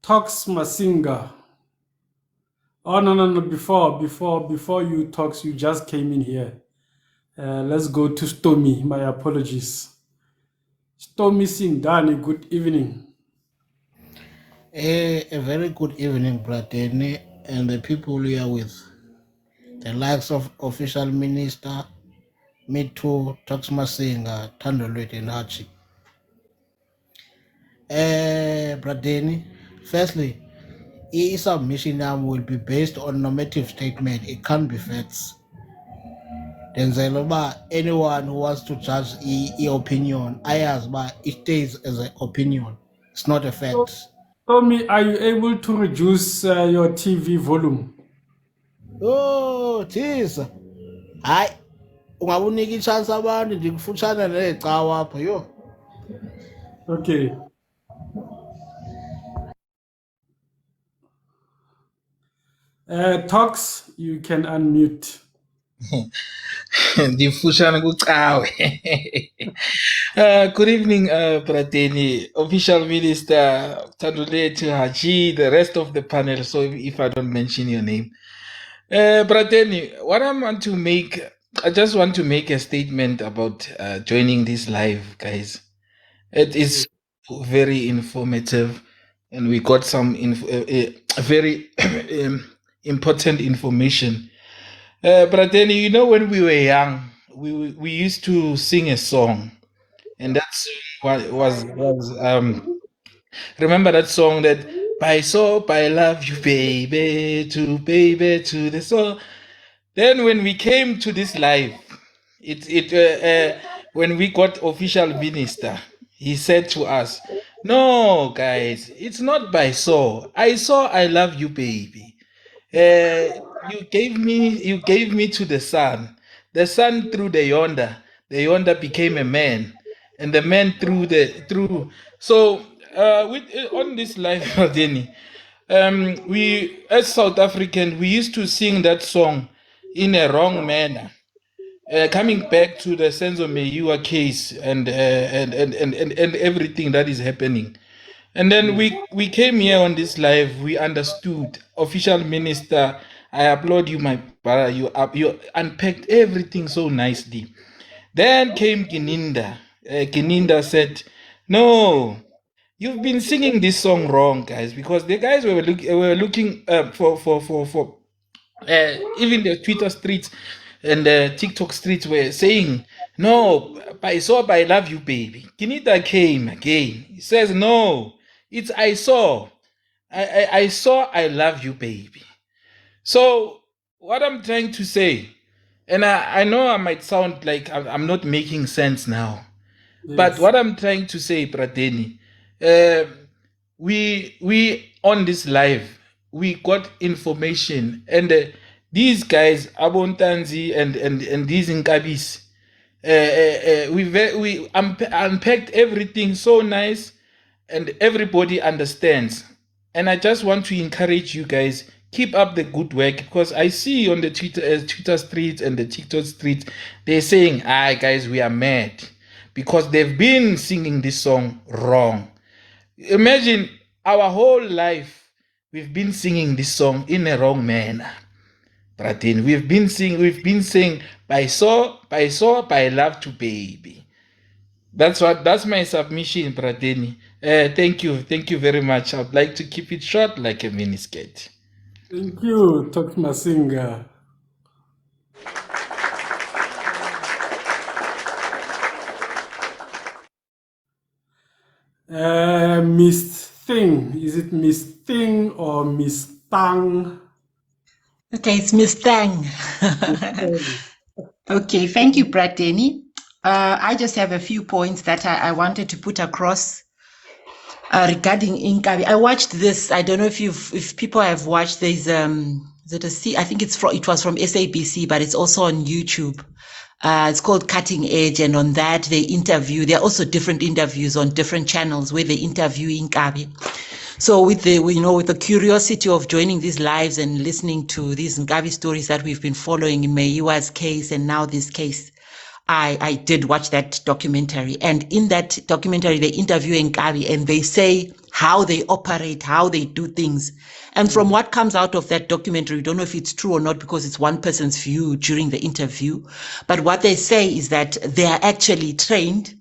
Talks Masinga. Oh, no. Before you talks, you just came in here. Let's go to Stomy. My apologies. Stomy Singani, good evening. A very good evening, Brateni, and the people here with the likes of Official Minister, Me Too, Toxma Singer, Tandolwet and Hachi. Brateni, firstly, submission will be based on normative statement. It can't be facts. Then anyone who wants to judge opinion, I ask, but it stays as an opinion. It's not a fact. Stomy, are you able to reduce your TV volume? Oh, jeez. Hayi, ungabunika i-chance abantu ndikufutshane necawa apho yho. Okay. Talks, you can unmute. Ndifutshane kucawe. Good evening, Prateni, Official Minister, Tanduleti, Haji, the rest of the panel. So if I don't mention your name. Prateni, I just want to make a statement about joining this live, guys. It is very informative, and we got some very important information. But then, you know, when we were young, we used to sing a song, and that song was remember that song that by soap I love you, baby to the soul. Then when we came to this live, when we got official minister, he said to us, "No, guys, it's not by soul. I saw I love you, baby. You gave me to the sun. The sun through the yonder became a man, and the man through. So with on this life, Denny, we as South African we used to sing that song in a wrong manner. Coming back to the Senzo Meyiwa case and everything that is happening. And then we came here on this live, we understood. Official minister, I applaud you, my brother. You unpacked everything so nicely. Then came Gininda. Gininda said, "No, you've been singing this song wrong, guys, because the guys were looking for even the Twitter streets and the TikTok streets were saying, no, I love you, baby." Kinita came again. He says, no, it's I saw. I saw I love you, baby. So what I'm trying to say, and I know I might sound like I'm not making sense now, yes. But what I'm trying to say, Prateni, we on this live, we got information, and these guys, Abontanzi and these Nkabis, we unpacked everything so nice, and everybody understands. And I just want to encourage you guys, keep up the good work, because I see on the Twitter streets and the TikTok streets, they're saying, guys, we are mad because they've been singing this song wrong. Imagine our whole life we've been singing this song in a wrong manner. But then we've been saying by love to baby. That's my submission, Prateni. Thank you very much. I'd like to keep it short like a miniskirt. Thank you, Tok Masinga. Miss Thing, is it Miss Thing or Miss Tang? Okay, it's Miss Tang. Okay, thank you, Prateni. I just have a few points that I wanted to put across regarding Inkabi. I watched this. I don't know if people have watched. There's I think it was from SABC, but it's also on YouTube. It's called Cutting Edge, and on that there are also different interviews on different channels where they interview Inkabi. So with the curiosity of joining these lives and listening to these Nkabi stories that we've been following in Meyiwa's case and now this case, I did watch that documentary, and in that documentary they interview Nkabi and they say how they operate, how they do things. And from what comes out of that documentary, we don't know if it's true or not because it's one person's view during the interview, but what they say is that they are actually trained.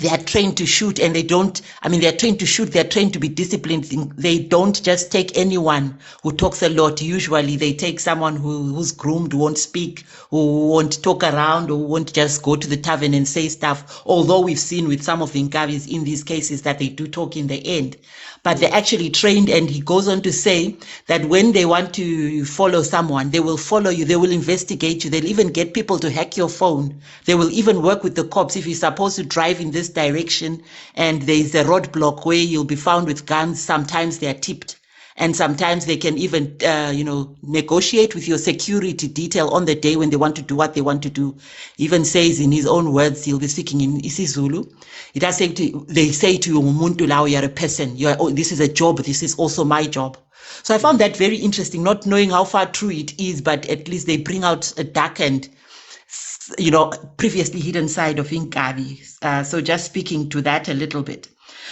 They are trained to shoot, and they're trained to shoot, they're trained to be disciplined. They don't just take anyone who talks a lot. Usually they take someone who's groomed, who won't speak, who won't talk around, who won't just go to the tavern and say stuff. Although we've seen with some of the Nkabis in these cases that they do talk in the end. But they're actually trained, and he goes on to say that when they want to follow someone, they will follow you, they will investigate you, they'll even get people to hack your phone. They will even work with the cops. If you're supposed to drive in this direction and there's a roadblock where you'll be found with guns, sometimes they're tipped. And sometimes they can even, negotiate with your security detail on the day when they want to do what they want to do. He even says in his own words, he'll be speaking in isiZulu. They say to you, "Umuntu lawo, you're a person. This is a job. This is also my job." So I found that very interesting, not knowing how far true it is, but at least they bring out a dark and previously hidden side of Nkabi. So just speaking to that a little bit.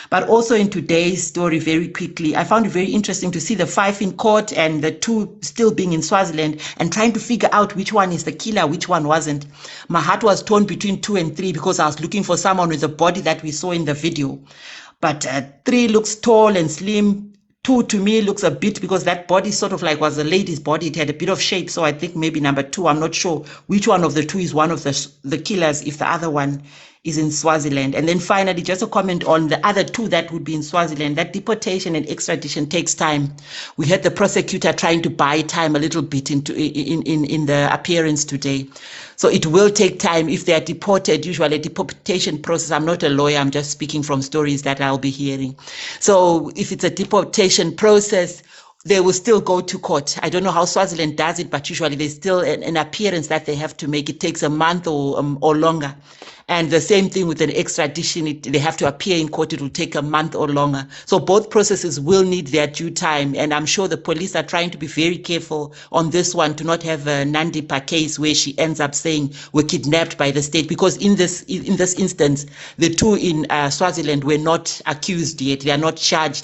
But also in today's story, very quickly, I found it very interesting to see the 5 in court and the 2 still being in Swaziland and trying to figure out which one is the killer, which one wasn't. My heart was torn between 2 and 3 because I was looking for someone with the body that we saw in the video. But 3 looks tall and slim. 2 to me looks a bit, because that body sort of like was a lady's body. It had a bit of shape. So I think maybe number 2, I'm not sure which one of the 2 is one of the killers, if the other one is in Swaziland. And then finally, just a comment on the other 2 that would be in Swaziland. That deportation and extradition takes time. We had the prosecutor trying to buy time a little bit in the appearance today. So it will take time if they are deported. Usually a deportation process, I'm not a lawyer, I'm just speaking from stories that I'll be hearing. So if it's a deportation process, they will still go to court. I don't know how Swaziland does it, but usually there's still an appearance that they have to make. It takes a month or longer. And the same thing with an extradition, they have to appear in court, it will take a month or longer. So both processes will need their due time. And I'm sure the police are trying to be very careful on this one, to not have a Nandipa case where she ends up saying we're kidnapped by the state. Because in this instance, the 2 in Swaziland were not accused yet. They are not charged.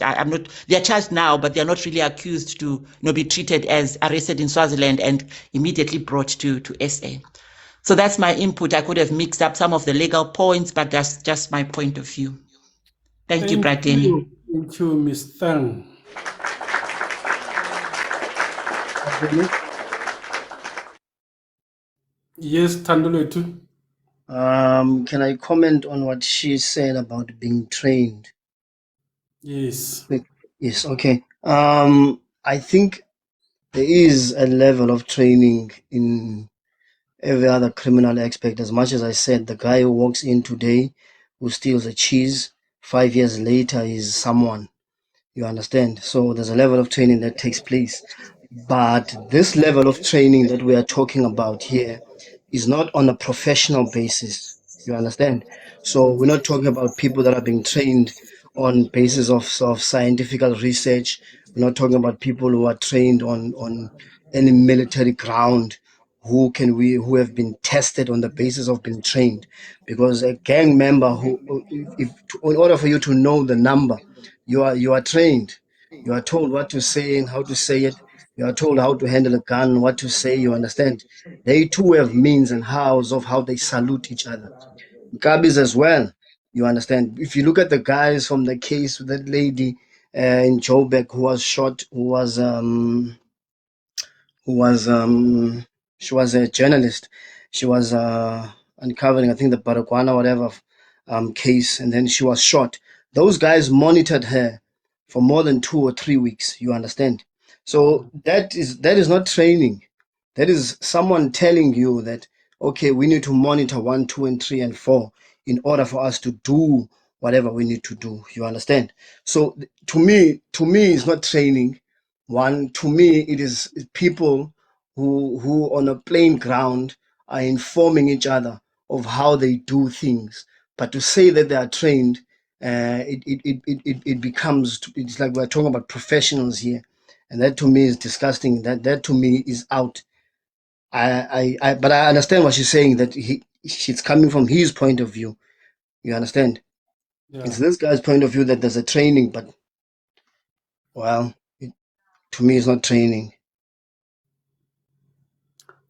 They are charged now, but they are not really accused to be treated as arrested in Swaziland and immediately brought to SA. So that's my input. I could have mixed up some of the legal points, but that's just my point of view. Thank you, Brateni. Thank you, Ms. Thang. Yes, Thandulethu. Can I comment on what she said about being trained? Yes. Yes, okay. I think there is a level of training in every other criminal aspect. As much as I said, the guy who walks in today, who steals a cheese, 5 years later is someone. You understand? So there's a level of training that takes place. But this level of training that we are talking about here is not on a professional basis. You understand? So we're not talking about people that are being trained on basis of scientific research. We're not talking about people who are trained on any military ground who have been tested on the basis of being trained. Because a gang member in order for you to know the number, you are trained. You are told what to say and how to say it. You are told how to handle a gun, what to say, you understand? They too have means and hows of how they salute each other. Gabis as well, you understand? If you look at the guys from the case with that lady in Joburg who was shot, she was a journalist. She was uncovering, I think, the Baragwana whatever case, and then she was shot. Those guys monitored her for more than 2 or 3 weeks, you understand? So that is not training. That is someone telling you that, okay, we need to monitor 1, 2, and 3, and 4 in order for us to do whatever we need to do. You understand? So to me, it's not training. To me, it is people who on a plain ground are informing each other of how they do things. But to say that they are trained, it's like we're talking about professionals here, and that to me is disgusting. That to me is out. But I understand what she's saying, that it's coming from his point of view. You understand? It's Yeah. this guy's point of view that there's a training, but well, to me, it's not training.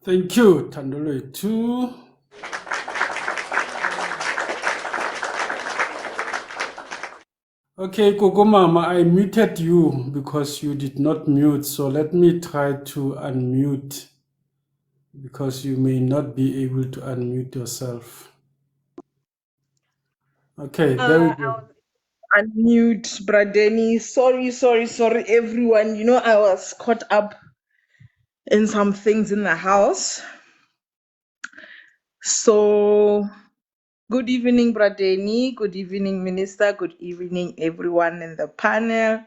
Thank you, Tandole. Two. Okay, Coco Mama, I muted you because you did not mute. So let me try to unmute because you may not be able to unmute yourself. Okay, there we go. Unmute, Bradeni. Sorry, everyone. You know, I was caught up in some things in the house. So, good evening, Bradeni. Good evening, Minister. Good evening, everyone in the panel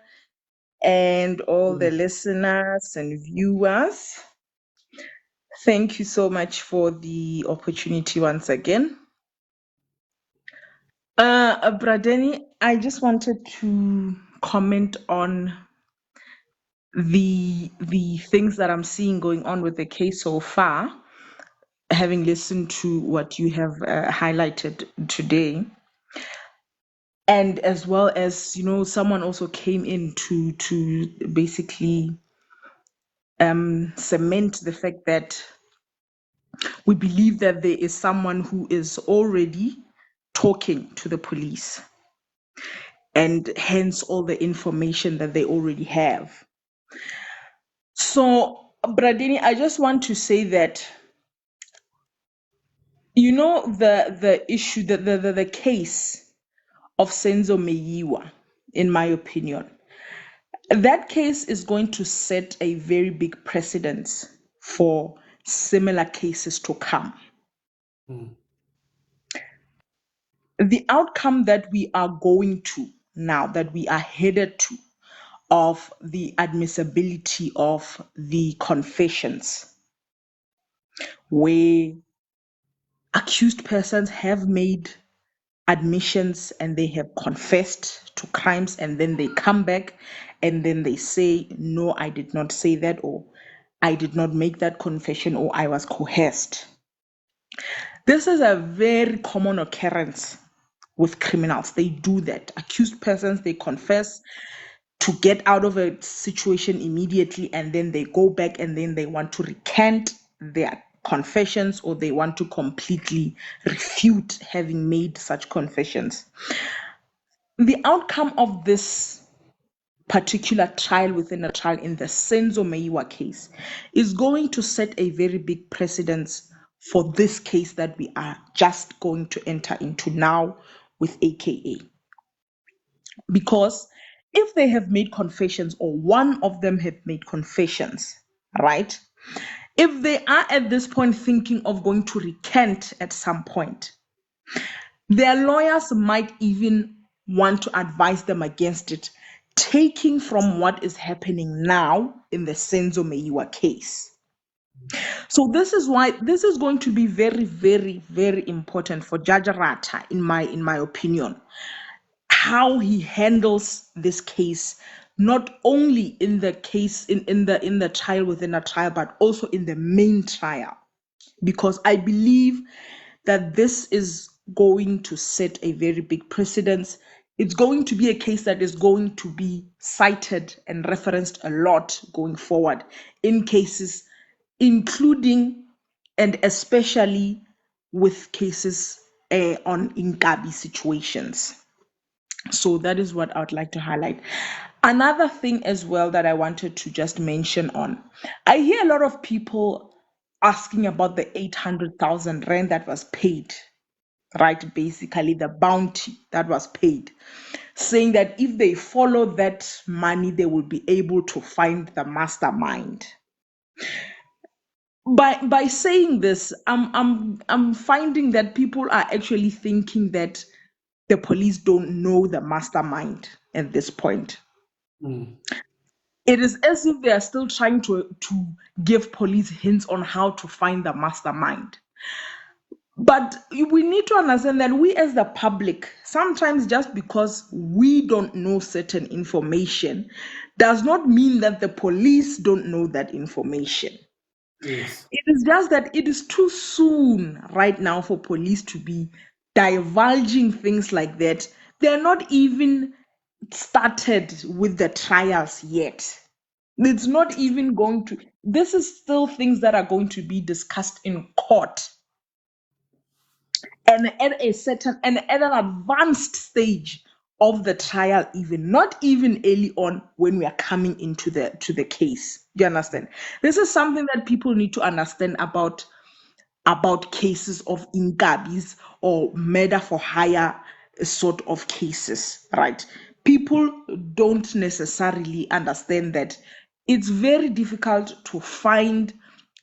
and all the listeners and viewers. Thank you so much for the opportunity once again. Bradeni, I just wanted to comment on the things that I'm seeing going on with the case so far, having listened to what you have highlighted today, and as well as, you know, someone also came in to basically cement the fact that we believe that there is someone who is already talking to the police, and hence all the information that they already have. So, Bradini, I just want to say that, you know, the issue, the case of Senzo Meyiwa, in my opinion, that case is going to set a very big precedence for similar cases to come. Mm. The outcome that we are going to now, that we are headed to, of the admissibility of the confessions, where accused persons have made admissions and they have confessed to crimes, and then they come back and then they say, no, I did not say that, or I did not make that confession, or I was coerced. This is a very common occurrence with criminals. They do that. Accused persons, they confess to get out of a situation immediately, and then they go back and then they want to recant their confessions, or they want to completely refute having made such confessions. The outcome of this particular trial within a trial in the Senzo Meyiwa case is going to set a very big precedence for this case that we are just going to enter into now with AKA. Because if they have made confessions, or one of them have made confessions, right? If they are at this point thinking of going to recant at some point, their lawyers might even want to advise them against it, taking from what is happening now in the Senzo Meyiwa case. So this is why this is going to be very, very, very important for Judge Rata, in my opinion, how he handles this case, not only in the case in the trial within a trial, but also in the main trial, because I believe that this is going to set a very big precedence. It's going to be a case that is going to be cited and referenced a lot going forward in cases, including and especially with cases on Inkabi situations. So that is what I would like to highlight. Another thing as well that I wanted to just mention on, I hear a lot of people asking about the 800,000 rand that was paid, right? Basically the bounty that was paid, saying that if they follow that money, they will be able to find the mastermind. By saying this, I'm finding that people are actually thinking that the police don't know the mastermind at this point. Mm. It is as if they are still trying to give police hints on how to find the mastermind. But we need to understand that we as the public, sometimes just because we don't know certain information, does not mean that the police don't know that information. Yes. It is just that it is too soon right now for police to be divulging things like that. They're not even started with the trials yet. It's not even going to, this is still things that are going to be discussed in court and at a certain and at an advanced stage of the trial, even not even early on when we are coming into the case. Do you understand? This is something that people need to understand about cases of ingabis or murder for hire sort of cases, right? People don't necessarily understand that it's very difficult to find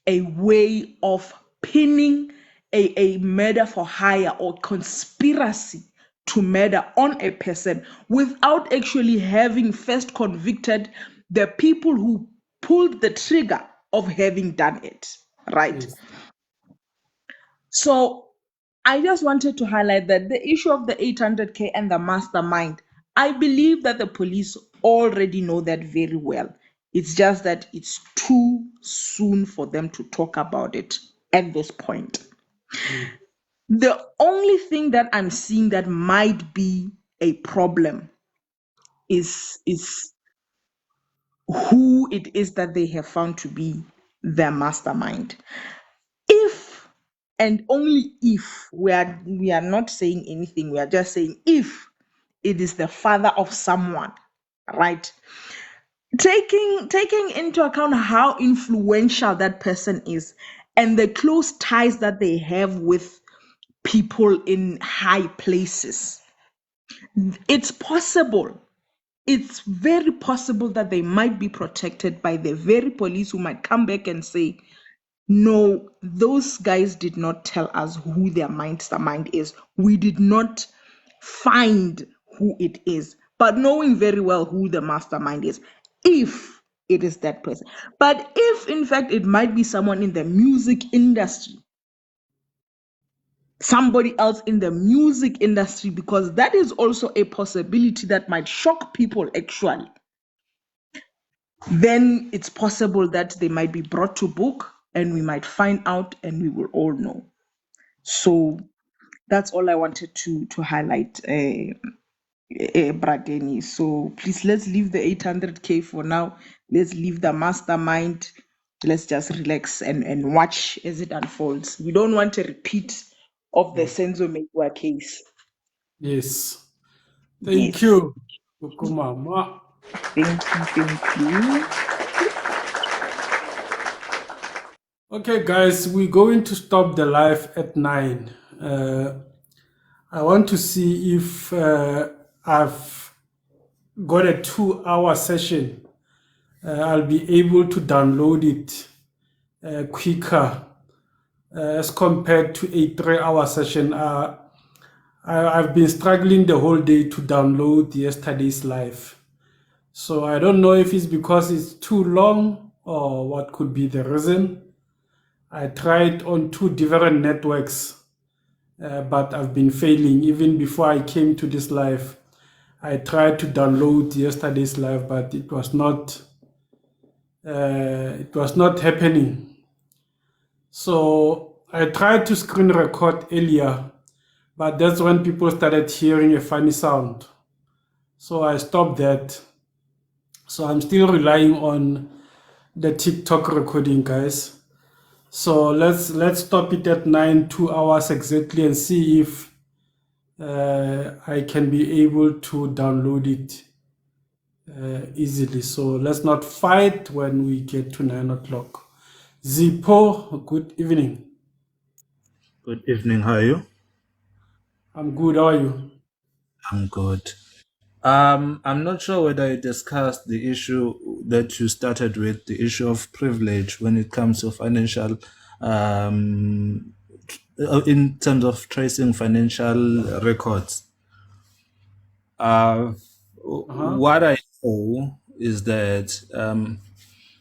a way of pinning a murder for hire or conspiracy to murder on a person without actually having first convicted the people who pulled the trigger of having done it, right? Yes. So I just wanted to highlight that the issue of the 800K and the mastermind, I believe that the police already know that very well. It's just that it's too soon for them to talk about it at this point. Mm. The only thing that I'm seeing that might be a problem is who it is that they have found to be their mastermind. If and only if we are not saying anything, we are just saying if it is the father of someone, right? Taking into account how influential that person is and the close ties that they have with people in high places, it's possible, it's very possible that they might be protected by the very police who might come back and say, no, those guys did not tell us who their mastermind is. We did not find who it is, but knowing very well who the mastermind is, if it is that person. But if in fact it might be someone in the music industry, somebody else in the music industry, because that is also a possibility that might shock people actually, then it's possible that they might be brought to book and we might find out and we will all know. So that's all I wanted to highlight, Bradeni. So please, let's leave the 800K for now. Let's leave the mastermind. Let's just relax and watch as it unfolds. We don't want a repeat of the Senzo Megwa case. Yes. Thank Yes. you, Kukumama. Thank you. Thank you. Okay, guys, we're going to stop the live at 9. I want to see if I've got a 2-hour session. I'll be able to download it quicker as compared to a 3-hour session. I've been struggling the whole day to download yesterday's live. So I don't know if it's because it's too long or what could be the reason. I tried on 2 different networks, but I've been failing. Even before I came to this live, I tried to download yesterday's live, but it was not happening. So I tried to screen record earlier, but that's when people started hearing a funny sound. So I stopped that. So I'm still relying on the TikTok recording, guys. So let's stop it at 9, 2 hours exactly, and see if I can be able to download it easily. So let's not fight when we get to 9 o'clock. Zipo, good evening. Good evening. How are you? I'm good. How are you? I'm good. I'm not sure whether you discussed the issue that you started with, the issue of privilege when it comes to financial, in terms of tracing financial records. Uh-huh. What I know is that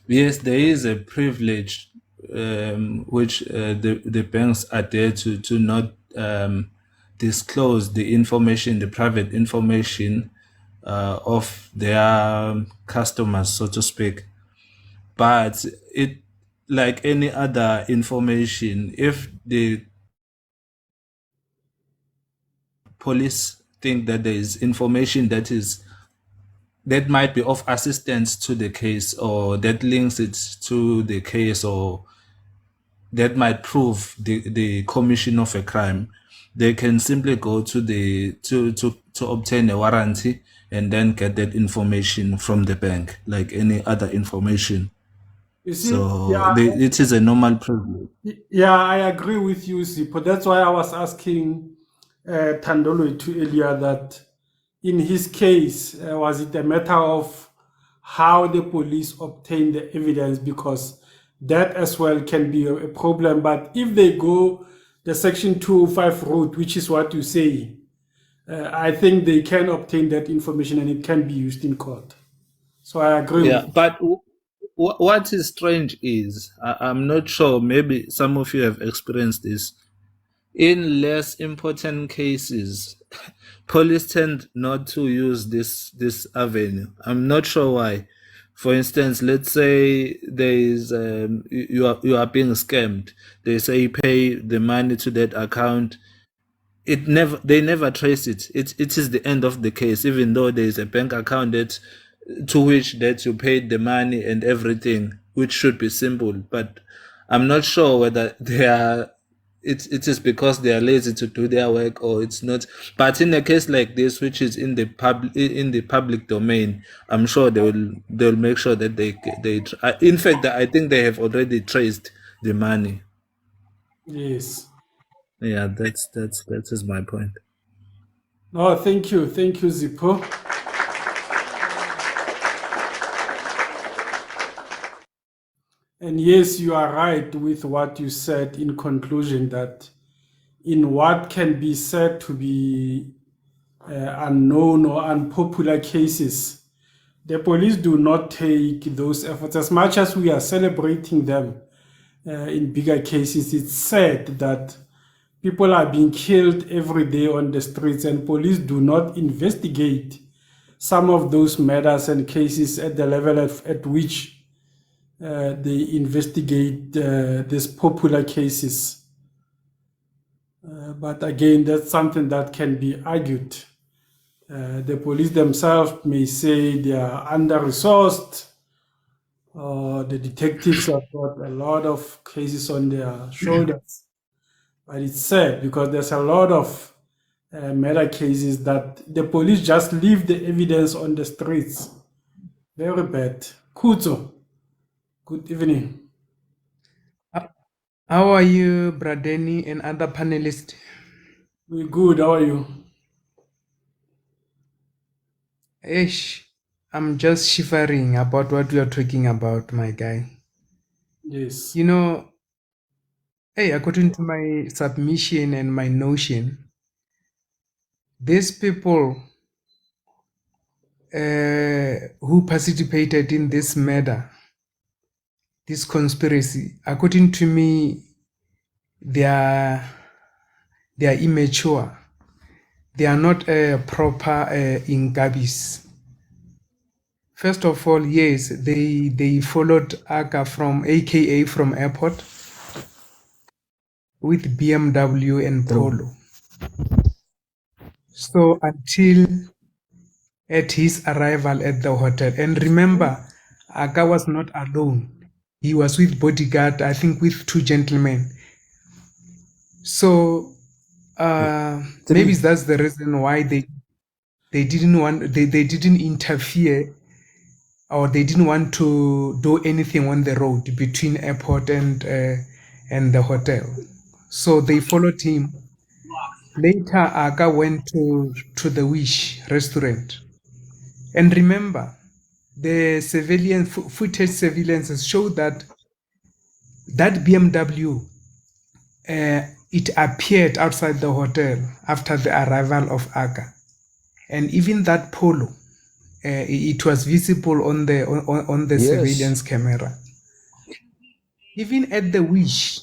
yes, there is a privilege which the banks are there to not disclose the information, the private information of their customers, so to speak. But like any other information, if the police think that there is information that might be of assistance to the case, or that links it to the case, or that might prove the commission of a crime, they can simply go to the to obtain a warranty and then get that information from the bank like any other information. You see, So it is a normal privilege. yeah, I agree with you, Sipo. That's why I was asking Tandolo to earlier that in his case, was it a matter of how the police obtain the evidence? Because that as well can be a problem. But if they go the Section 205 route, which is what you say, I think they can obtain that information and it can be used in court. So I agree with Yeah, you. but what is strange is I'm not sure. Maybe some of you have experienced this. In less important cases, police tend not to use this avenue. I'm not sure why. For instance, let's say there is you are being scammed. They say pay the money to that account. They never trace it. It is the end of the case, even though there is a bank account to which that you paid the money and everything, which should be simple. But I'm not sure whether they are it is because they are lazy to do their work, or it's not. But in a case like this, which is in the public domain, I'm sure they'll make sure that in fact, I think they have already traced the money. Yes. Yeah, that is my point. No, thank you. Thank you, Zippo. And yes, you are right with what you said in conclusion that in what can be said to be unknown or unpopular cases, the police do not take those efforts. As much as we are celebrating them in bigger cases, it's sad that people are being killed every day on the streets and police do not investigate some of those matters and cases at the level at which they investigate these popular cases. But again, that's something that can be argued. The police themselves may say they are under resourced, or the detectives have got a lot of cases on their shoulders. But it's sad because there's a lot of murder cases that the police just leave the evidence on the streets. Very bad. Kuzo, good evening. How are you, Bradeni and other panelists? We're good. How are you? Ish, I'm just shivering about what we are talking about, my guy. Yes. You know, hey, according to my submission and my notion, these people who participated in this murder, this conspiracy, according to me, they are immature. They are not proper Ingabis. First of all, yes, they followed Aka from AKA from airport with BMW and Polo. So until at his arrival at the hotel, and remember, Aka was not alone. He was with bodyguard, I think, with two gentlemen. So maybe that's the reason why they didn't interfere, or they didn't want to do anything on the road between airport and the hotel. So they followed him. Later, Aga went to the Wish restaurant. And remember, the footage surveillance showed that BMW, it appeared outside the hotel after the arrival of Aga. And even that Polo, it was visible on the surveillance camera. Even at the Wish,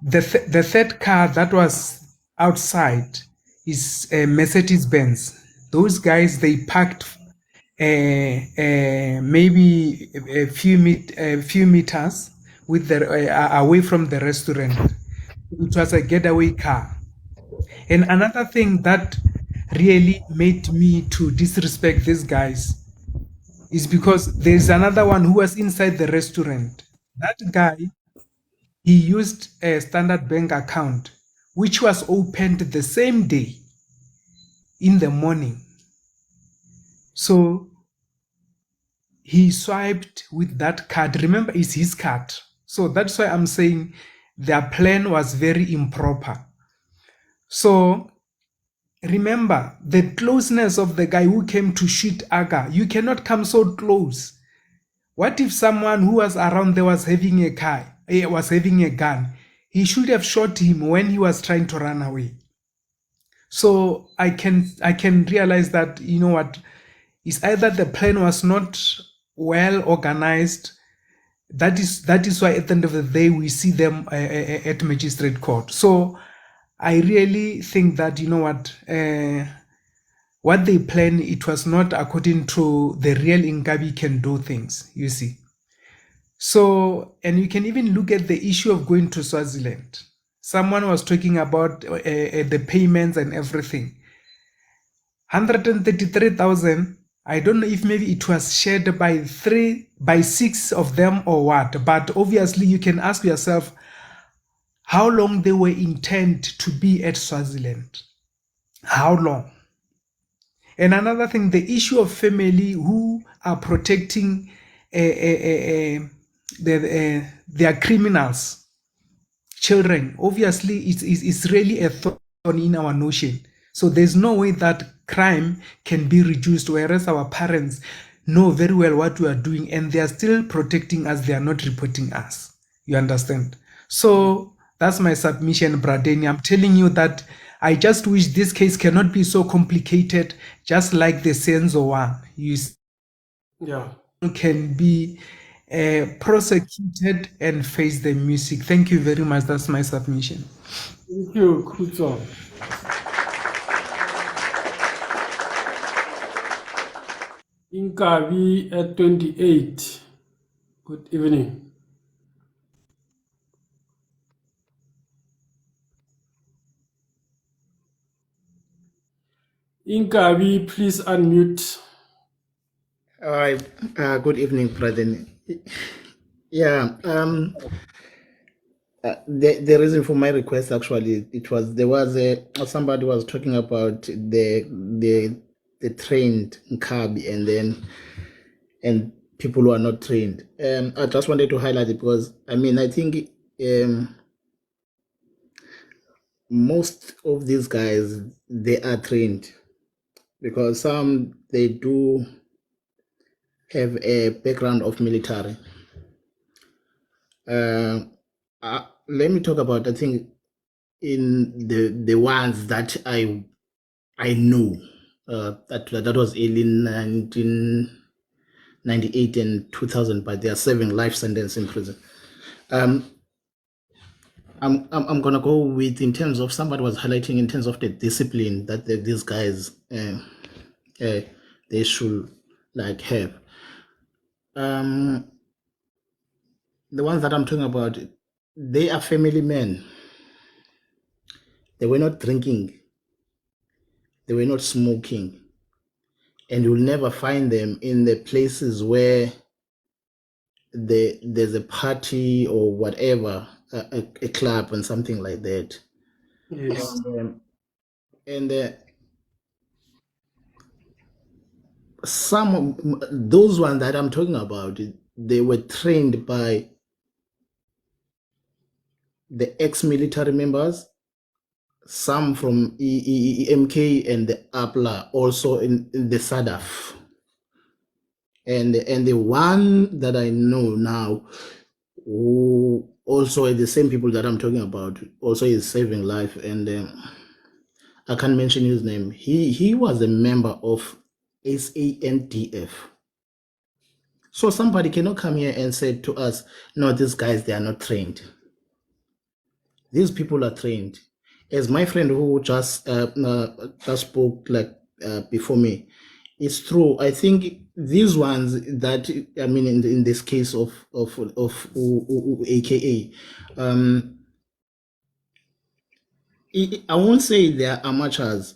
the third car that was outside is a Mercedes-Benz. Those guys, they parked maybe a few meters with the away from the restaurant. It was a getaway car. And another thing that really made me to disrespect these guys is because there's another one who was inside the restaurant. That guy, he used a Standard Bank account, which was opened the same day in the morning. So he swiped with that card. Remember, it's his card. So that's why I'm saying their plan was very improper. So remember the closeness of the guy who came to shoot Aga. You cannot come so close. What if someone who was around there was having a gun? He should have shot him when he was trying to run away. So I can realize that, you know what, is either the plan was not well organized. That is why at the end of the day we see them at magistrate court. So I really think that, you know what they planned, it was not according to the real Inkabi can do things, you see. So, and you can even look at the issue of going to Swaziland. Someone was talking about the payments and everything. 133,000. I don't know if maybe it was shared by 6 of them or what, but obviously you can ask yourself how long they were intended to be at Swaziland. How long? And another thing, the issue of family who are protecting their criminals, children. Obviously, it's really a thorn in our notion. So there's no way that crime can be reduced, whereas our parents know very well what we are doing and they are still protecting us. They are not reporting us. You understand? So that's my submission, Bradeni. I'm telling you that I just wish this case cannot be so complicated, just like the Senzo one. You can be prosecuted and face the music. Thank you very much. That's my submission. Thank you, Kuto. Inkabi at 28. Good evening. Inkabi, please unmute. All right. Good evening, President. Yeah. The reason for my request actually somebody was talking about the trained Nkabi and people who are not trained. I just wanted to highlight it because I think most of these guys, they are trained, because some, they do have a background of military. Let me talk about, I think, in the ones that I know, that was early 1998 and 2000, but they are serving life sentence in prison. I'm gonna go with, in terms of, somebody was highlighting in terms of the discipline that these guys they should like have. The ones that I'm talking about, they are family men. They were not drinking. They were not smoking. And you'll never find them in the places where there's a party or whatever, a club and something like that. Yes. Those ones that I'm talking about, they were trained by the ex-military members, some from EMK and the APLA, also in the SADF. And the one that I know now, who also are the same people that I'm talking about, also is saving life, and I can't mention his name. He was a member of SANDF. So somebody cannot come here and say to us, no, these guys, they are not trained. These people are trained. As my friend who just spoke before me, it's true. I think these ones that I mean, in this case of AKA, I won't say they are amateurs,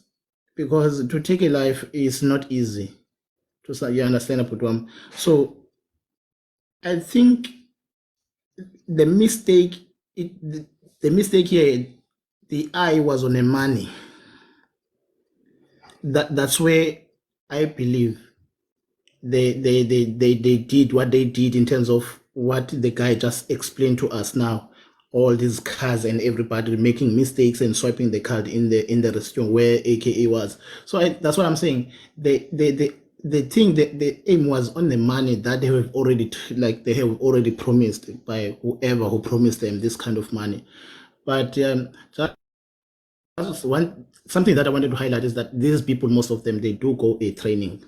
because to take a life is not easy. You understand, Aputwam? So I think the mistake, the mistake here, the eye was on the money. That's where I believe they did what they did in terms of what the guy just explained to us now. All these cars and everybody making mistakes and swiping the card in the restaurant where AKA was. So that's what I'm saying. The thing that the aim was on the money that they have already they have already promised by whoever who promised them this kind of money. But just something that I wanted to highlight is that these people, most of them, they do go a training.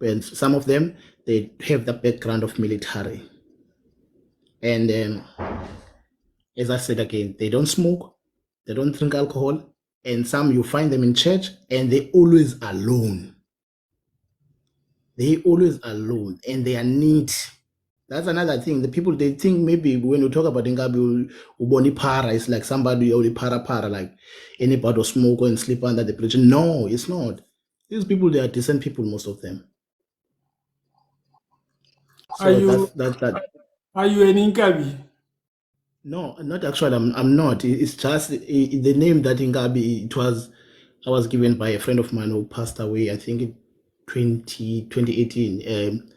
And some of them, they have the background of military. And as I said again, they don't smoke, they don't drink alcohol, and some you find them in church and they always alone. They always alone and they are neat. That's another thing. The people, they think maybe when we talk about Ngabi, Uboni Para, it's like somebody only para, like anybody will smoke and sleep under the bridge. No, it's not. These people, they are decent people, most of them. Are So you that. are you an Inkabi? No, not actually. I'm not. It's just the name that Ngabi. I was given by a friend of mine who passed away. I think in 2018.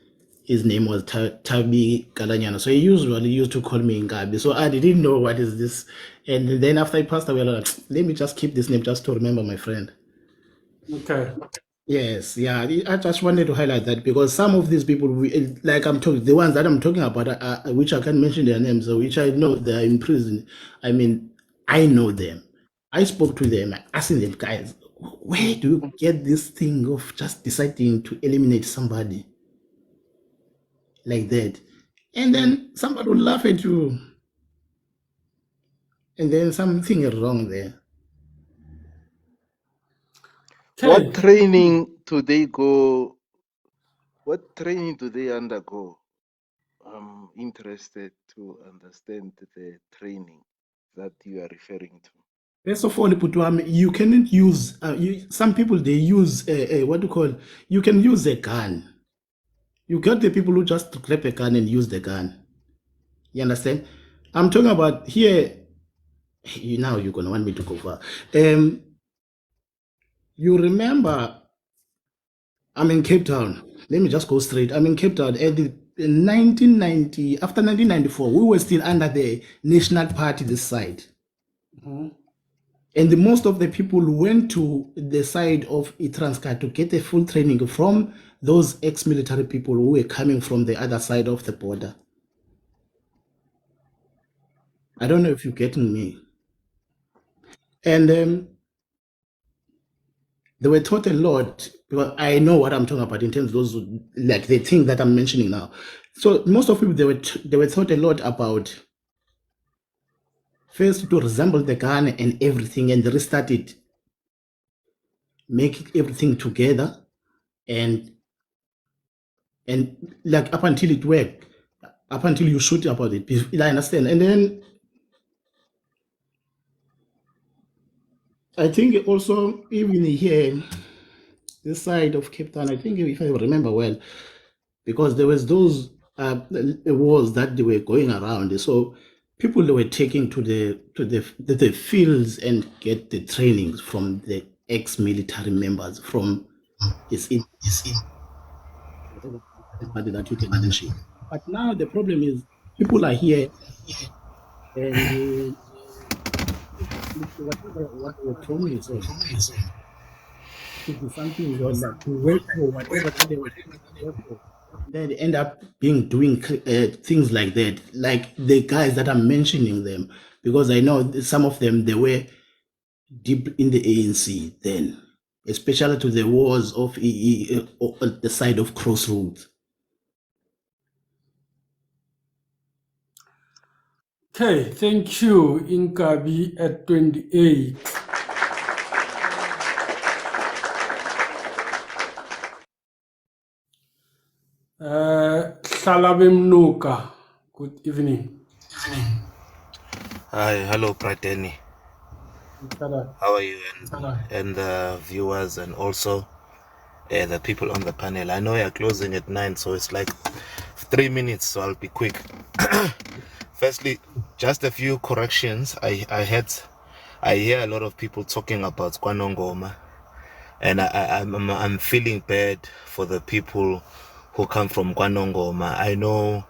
His name was Tabi Galanyana. So he usually used to call me Ngabi. So I didn't know what is this. And then after he passed away, I was like, let me just keep this name just to remember my friend. Okay. Yes, yeah. I just wanted to highlight that because some of these people, like I'm talking, the ones that I'm talking about, which I can't mention their names, which I know they are in prison. I mean, I know them. I spoke to them, asking them, guys, where do you get this thing of just deciding to eliminate somebody like that? And then somebody will laugh at you. And then something is wrong there. What Okay. training do they go? What training do they undergo? I'm interested to understand the training that you are referring to. First of all, Putuam, you cannot use, some people, they use, what do you call, you can use a gun. You got the people who just grab a gun and use the gun. You understand? I'm talking about here, now you're going to want me to go far. You remember, I'm in Cape Town. Let me just go straight. I'm in Cape Town. In 1990, after 1994, we were still under the National Party this side. And most of the people went to the side of Itranska to get a full training from those ex-military people who were coming from the other side of the border. I don't know if you're getting me. And they were taught a lot, because I know what I'm talking about in terms of those, like the thing that I'm mentioning now. So most of people, they were taught a lot about first to resemble the gun and everything, and restart it, make everything together, and like up until it worked, up until you shoot about it. I understand. And then I think also even here, this side of Cape Town, I think if I remember well, because there was those wars that they were going around. So people were taking to the fields and get the trainings from the ex-military members from everybody that you can mention. But now the problem is people are here and whatever what they were promising to be something or like to work for whatever that they were supposed to work for. Then they end up doing things like that, like the guys that I'm mentioning them, because I know some of them, they were deep in the ANC then, especially to the wars of on the side of Crossroads. Okay, thank you, Inkabi at 28. Mnuka. Good evening. Hi, hello, Prateni. Tada. How are you, and the viewers, and also the people on the panel? I know you're closing at 9, so it's like 3 minutes, so I'll be quick. Firstly, just a few corrections. I hear a lot of people talking about Kwanongoma, and I'm feeling bad for the people who come from Kwanongoma. I know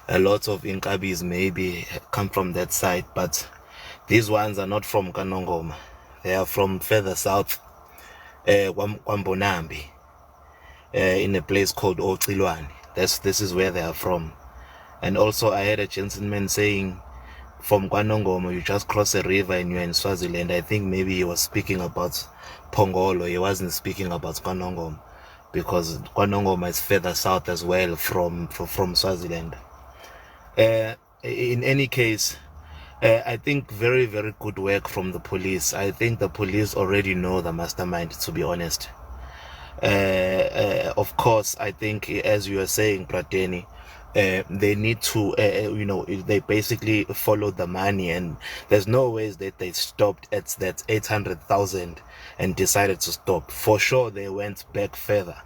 a lot of Inkabis maybe come from that side, but these ones are not from Kwanongoma. They are from further south, Kwambonambi, in a place called Ochilwane. This is where they are from. And also I heard a gentleman saying from Kwanongoma you just cross a river and you're in Swaziland. I think maybe he was speaking about Pongolo. He wasn't speaking about Kwanongoma, because Kwanongoma is further south as well from Swaziland. In any case, I think very, very good work from the police. I think the police already know the mastermind, to be honest. Of course, I think, as you are saying, Prateni, they need to, they basically followed the money, and there's no ways that they stopped at that 800,000 and decided to stop. For sure, they went back further.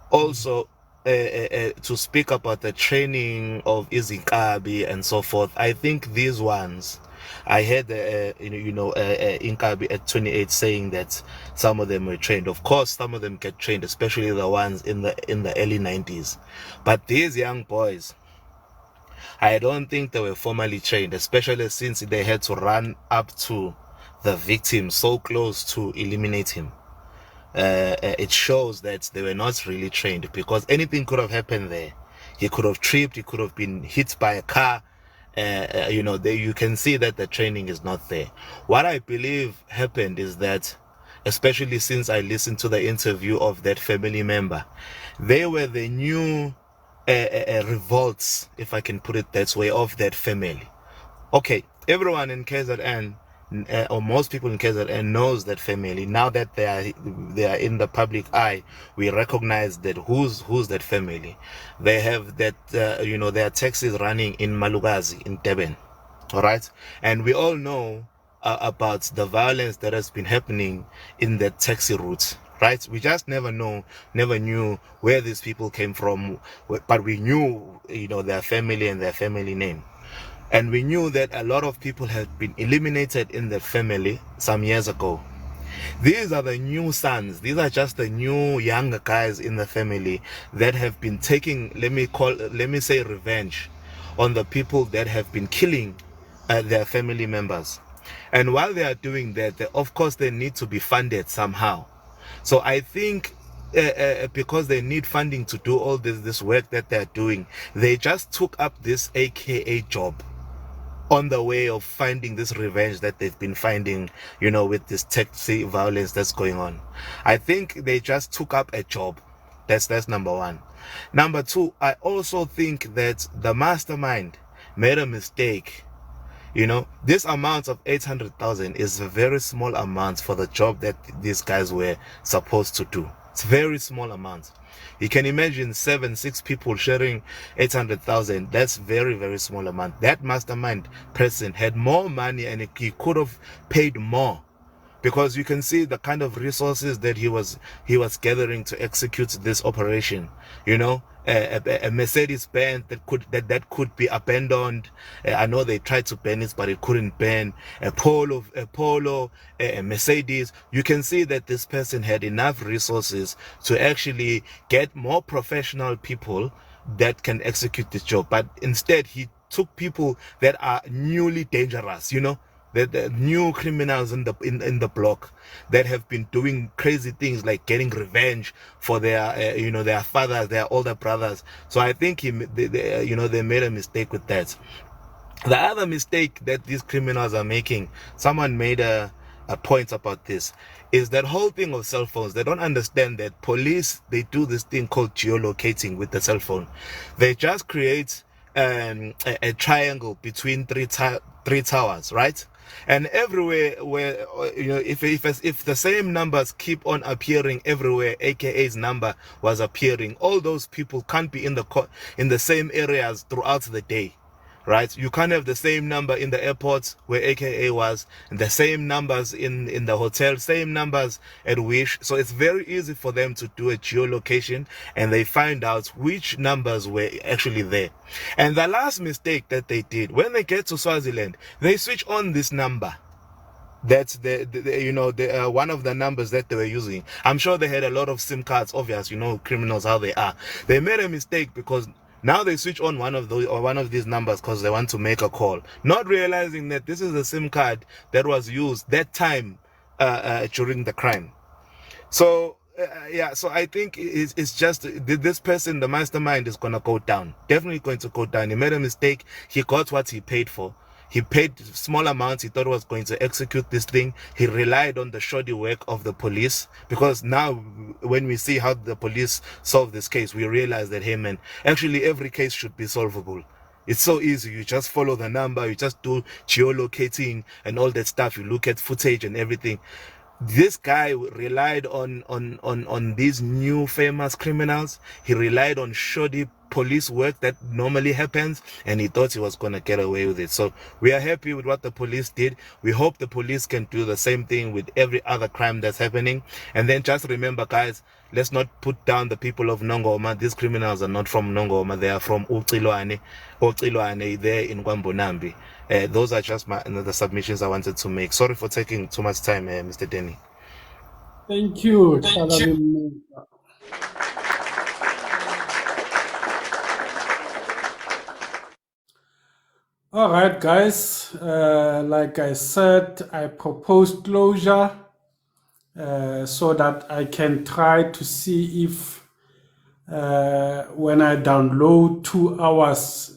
Also, to speak about the training of Izinkabi and so forth, I think these ones, I heard Inkabi at 28 saying that some of them were trained. Of course, some of them get trained, especially the ones in the early 90s. But these young boys, I don't think they were formally trained, especially since they had to run up to the victim so close to eliminate him. It shows that they were not really trained, because anything could have happened there. He could have tripped, he could have been hit by a car. You can see that the training is not there. What I believe happened is that, especially since I listened to the interview of that family member, they were the new revolts, if I can put it that way, of that family. Okay, everyone in KZN, or most people in KZN, knows that family. Now that they are in the public eye, we recognize that who's that family. They have that their taxis running in Malugazi in Durban, all right, and we all know about the violence that has been happening in that taxi route. Right, we just never knew where these people came from, but we knew, their family and their family name. And we knew that a lot of people had been eliminated in the family some years ago. These are the new sons. These are just the new younger guys in the family that have been taking, let me say, revenge on the people that have been killing their family members. And while they are doing that, of course, they need to be funded somehow. So I think because they need funding to do all this work that they're doing, they just took up this AKA job on the way of finding this revenge that they've been finding, with this taxi violence that's going on. I think they just took up a job. That's number one. Number two, I also think that the mastermind made a mistake. This amount of 800,000 is a very small amount for the job that these guys were supposed to do. It's a very small amount. You can imagine 6 people sharing 800,000. That's very, very small amount. That mastermind person had more money, and he could have paid more, because you can see the kind of resources that he was gathering to execute this operation. A Mercedes-Benz that could be abandoned. I know they tried to ban it, but it couldn't ban. A Polo, a Mercedes. You can see that this person had enough resources to actually get more professional people that can execute this job. But instead, he took people that are newly dangerous, the new criminals in the block that have been doing crazy things like getting revenge for their their fathers, their older brothers. So I think they made a mistake with that. The other mistake that these criminals are making, someone made a point about this, is that whole thing of cell phones. They don't understand that police, they do this thing called geolocating with the cell phone. They just create a triangle between three towers, right? And everywhere where if the same numbers keep on appearing everywhere, AKA's number was appearing, all those people can't be in the same areas throughout the day. Right? You can't have the same number in the airports where AKA was, and the same numbers in the hotel, same numbers at Wish. So it's very easy for them to do a geolocation, and they find out which numbers were actually there. And the last mistake that they did, when they get to Swaziland, they switch on this number. That's the one of the numbers that they were using. I'm sure they had a lot of SIM cards. Obvious, criminals how they are. They made a mistake because now they switch on one of these numbers because they want to make a call, not realizing that this is a SIM card that was used that time during the crime. So so I think it's just this person, the mastermind, is gonna go down. Definitely going to go down. He made a mistake. He got what he paid for. He paid small amounts. He thought he was going to execute this thing. He relied on the shoddy work of the police, because now when we see how the police solve this case, we realize that, hey man, actually every case should be solvable. It's so easy. You just follow the number. You just do geolocating and all that stuff. You look at footage and everything. This guy relied on these new famous criminals. He relied on shoddy police work that normally happens, and he thought he was gonna get away with it. So we are happy with what the police did. We hope the police can do the same thing with every other crime that's happening. And then just remember, guys, let's not put down the people of Nongoma. These criminals are not from Nongoma. They are from Ucilwane there in Kwambonambi. Those are just the submissions I wanted to make. Sorry for taking too much time, Mr. Denny. Thank you, Tlhalane Mmuka. All right, guys. Like I said, I propose closure so that I can try to see if when I download 2 hours,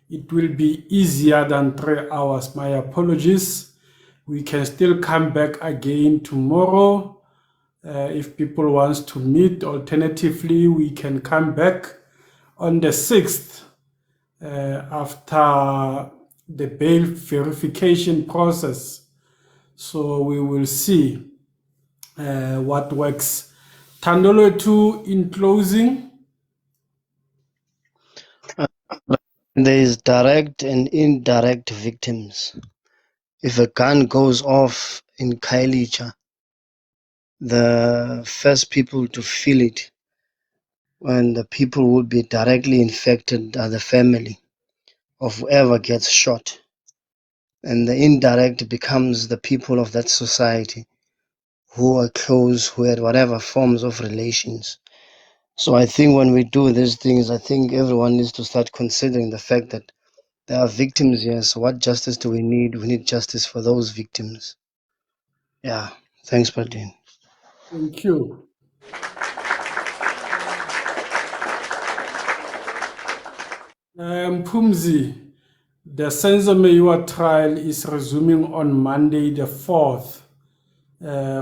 it will be easier than 3 hours. My apologies. We can still come back again tomorrow if people wants to meet. Alternatively, we can come back on the 6th after the bail verification process. So we will see what works. Tandolo 2, in closing. There is direct and indirect victims. If a gun goes off in Kailicha, the first people to feel it when the people would be directly infected are the family of whoever gets shot. And the indirect becomes the people of that society who are close, who had whatever forms of relations. So I think when we do these things, I think everyone needs to start considering the fact that there are victims here. So what justice do we need? We need justice for those victims. Yeah. Thanks, Pradin. Thank you. Pumzi, the Senzo trial is resuming on Monday the 4th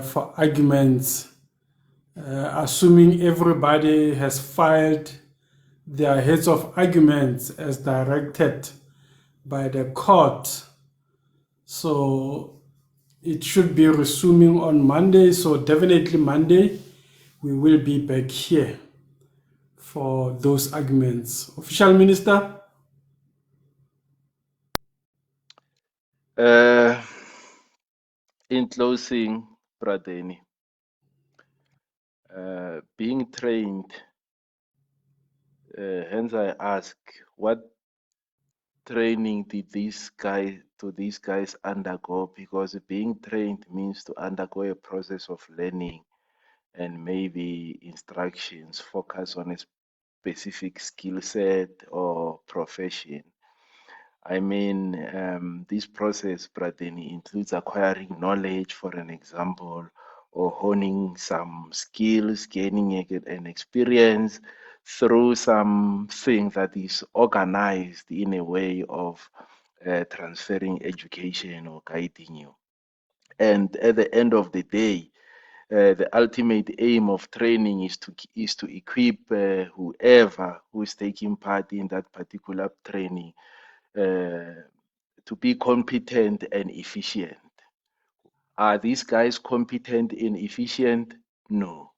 for arguments, assuming everybody has filed their heads of arguments as directed by the court. So it should be resuming on Monday. So definitely Monday, we will be back here for those arguments. Official Minister? In closing, Pradeni, being trained, hence I ask, what training did these guys undergo? Because being trained means to undergo a process of learning and maybe instructions focus on a specific skill set or profession. I mean, this process, Pradeni, includes acquiring knowledge, for an example, or honing some skills, gaining an experience through something that is organized in a way of transferring education or guiding you. And at the end of the day, the ultimate aim of training is to equip whoever who is taking part in that particular training to be competent and efficient. Are these guys competent and efficient? No.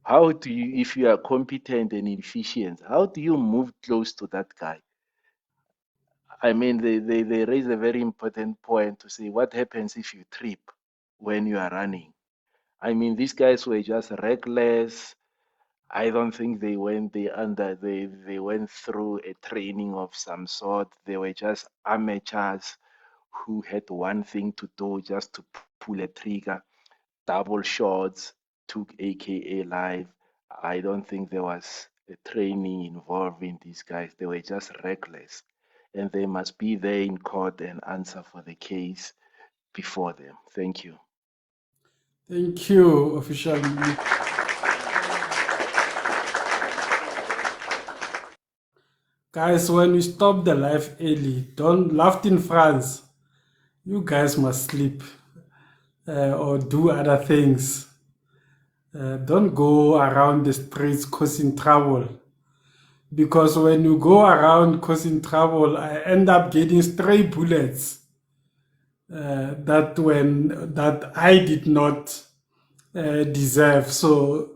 How do you, if you are competent and efficient, how do you move close to that guy? I mean, they raise a very important point to say, what happens if you trip when you are running? I mean, these guys were just reckless. I don't think they went through a training of some sort. They were just amateurs who had one thing to do, just to pull a trigger, double shots, took AKA live. I don't think there was a training involving these guys. They were just reckless, and they must be there in court and answer for the case before them. Thank you. Thank you, official. Guys, when we stop the live early, don't laugh in France. You guys must sleep or do other things. Don't go around the streets causing trouble. Because when you go around causing trouble, I end up getting stray bullets that I did not deserve. So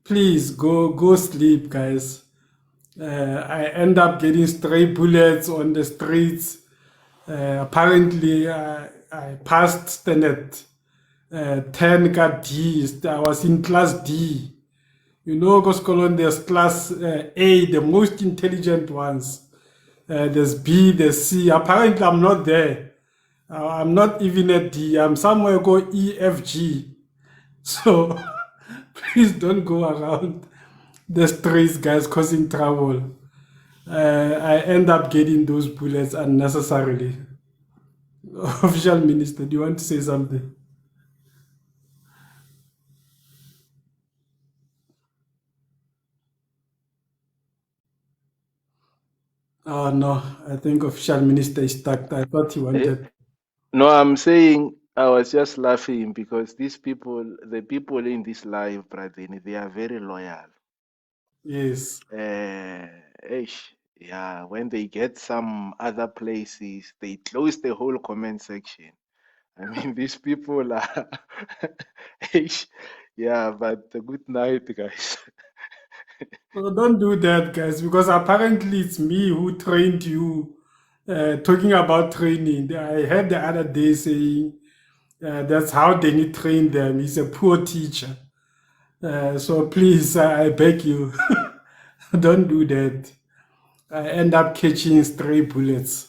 please go sleep, guys. I end up getting stray bullets on the streets. Apparently, I passed standard 10 got D. I was in class D. You know, Goskolon, there's class A, the most intelligent ones. There's B, there's C. Apparently, I'm not there. I'm not even at D. I'm somewhere go E, F, G. So please don't go around the streets, guys, causing trouble. I end up getting those bullets unnecessarily. Official Minister, do you want to say something? Oh no, I think Official Minister is stuck. I thought he wanted. No, I'm saying I was just laughing because these people, the people in this live, Pradini, they are very loyal. Yes. Yeah, when they get some other places, they close the whole comment section. I mean, these people are, yeah, but good night, guys. So don't do that, guys, because apparently it's me who trained you. Talking about training, I heard the other day saying that's how they need train them. He's a poor teacher. So please, I beg you, don't do that. I end up catching stray bullets.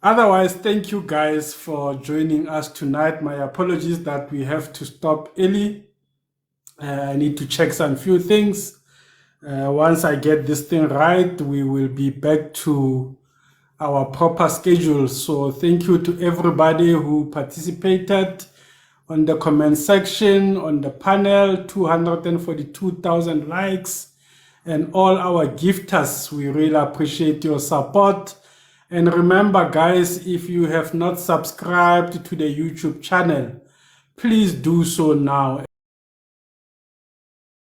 Otherwise, thank you guys for joining us tonight. My apologies that we have to stop early. I need to check some few things. Once I get this thing right, we will be back to our proper schedule. So thank you to everybody who participated on the comment section, on the panel, 242,000 likes, and all our gifters. We really appreciate your support. And remember, guys, if you have not subscribed to the YouTube channel, please do so now.